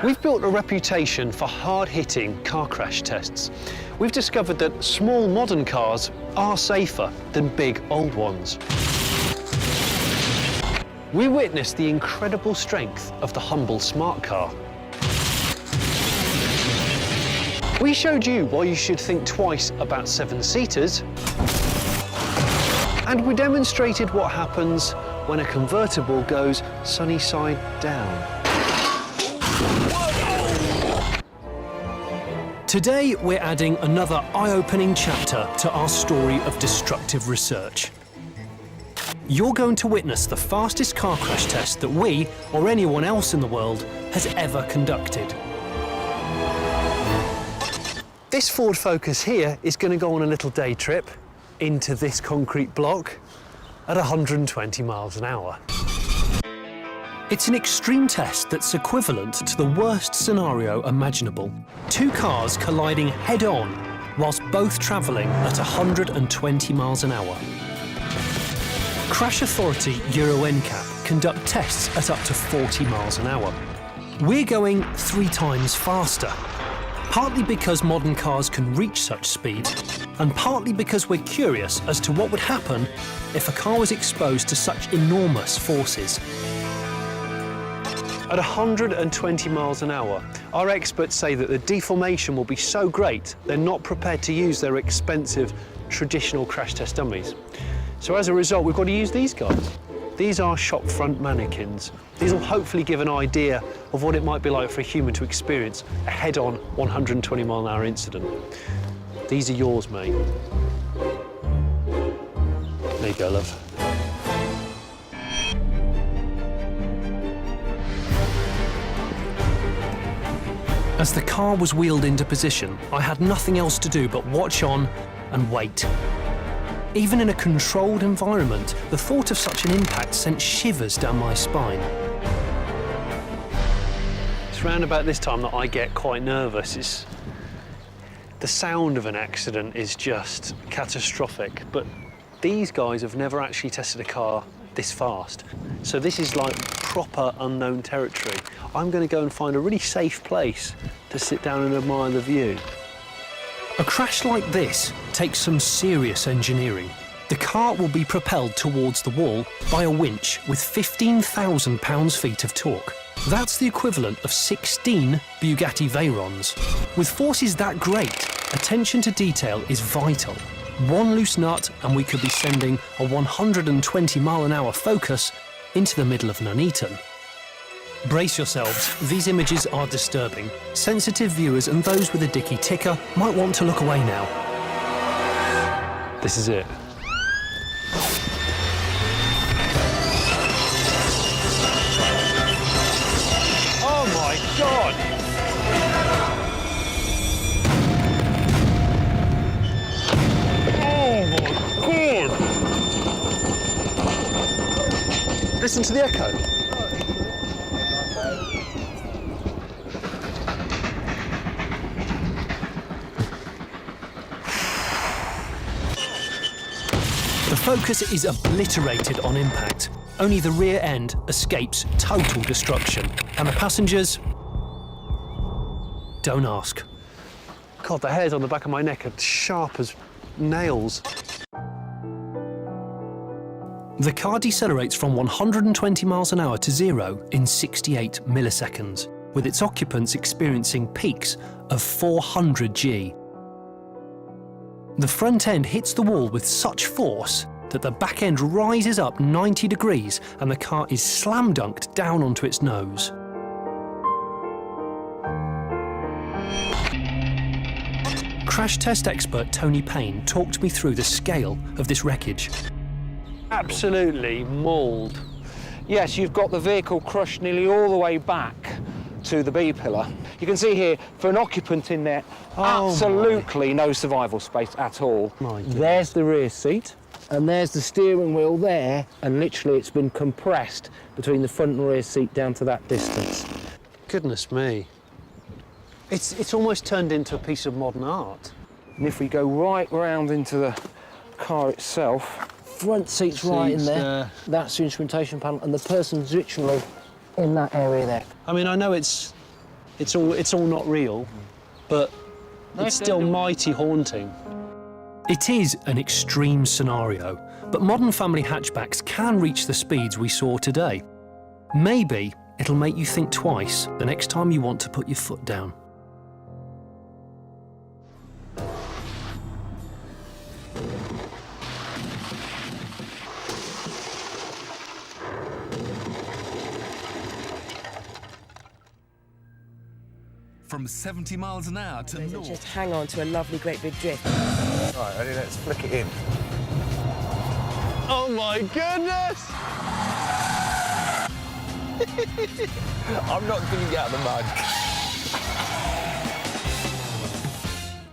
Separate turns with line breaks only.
We've built a reputation for hard-hitting car crash tests. We've discovered that small modern cars are safer than big old ones. We witnessed the incredible strength of the humble smart car. We showed you why you should think twice about seven-seaters. And we demonstrated what happens when a convertible goes sunny side down. Today, we're adding another eye-opening chapter to our story of destructive research. You're going to witness the fastest car crash test that we, or anyone else in the world, has ever conducted. This Ford Focus here is going to go on a little day trip into this concrete block at 120 miles an hour. It's an extreme test that's equivalent to the worst scenario imaginable. Two cars colliding head-on whilst both travelling at 120 miles an hour. Crash Authority Euro NCAP conduct tests at up to 40 miles an hour. We're going 3 times faster, partly because modern cars can reach such speed, and partly because we're curious as to what would happen if a car was exposed to such enormous forces. At 120 miles an hour, our experts say that the deformation will be so great they're not prepared to use their expensive traditional crash test dummies. So as a result, we've got to use these guys. These are shop front mannequins. These will hopefully give an idea of what it might be like for a human to experience a head-on 120 mile an hour incident. These are yours, mate. There you go, love. As the car was wheeled into position, I had nothing else to do but watch on and wait. Even in a controlled environment, the thought of such an impact sent shivers down my spine. It's round about this time that I get quite nervous. The sound of an accident is just catastrophic, but these guys have never actually tested a car this fast. So this is like proper unknown territory. I'm going to go and find a really safe place to sit down and admire the view. A crash like this takes some serious engineering. The car will be propelled towards the wall by a winch with 15,000 pounds-feet of torque. That's the equivalent of 16 Bugatti Veyrons. With forces that great, attention to detail is vital. One loose nut and we could be sending a 120 mile an hour Focus into the middle of Nuneaton. Brace yourselves, these images are disturbing. Sensitive viewers and those with a dicky ticker might want to look away now. This is it. Oh my God! Oh my God! Listen to the echo. The Focus is obliterated on impact. Only the rear end escapes total destruction. And the passengers? Don't ask. God, the hairs on the back of my neck are sharp as nails. The car decelerates from 120 miles an hour to 0 in 68 milliseconds, with its occupants experiencing peaks of 400 G. The front end hits the wall with such force that the back end rises up 90 degrees and the car is slam-dunked down onto its nose. Crash test expert Tony Payne talked me through the scale of this wreckage. Absolutely mauled.
Yes, you've got the vehicle crushed nearly all the way back to the B-pillar. You can see here, for an occupant in there, absolutely no survival space at all. There's the rear seat, and there's the steering wheel there, and literally it's been compressed between the front and rear seat down to that distance.
Goodness me. It's almost turned into a piece of modern art.
And if we go right round into the car itself, front seat's right in there. That's the instrumentation panel, and the person's literally in that area there.
I mean, I know it's It's all not real, but it's still mighty haunting. It is an extreme scenario, but modern family hatchbacks can reach the speeds we saw today. Maybe it'll make you think twice the next time you want to put your foot down.
From 70 miles an hour to north.
Just hang on to a lovely great big drift.
Right, ready, let's flick it in.
Oh my goodness!
I'm not going to get out of the mud.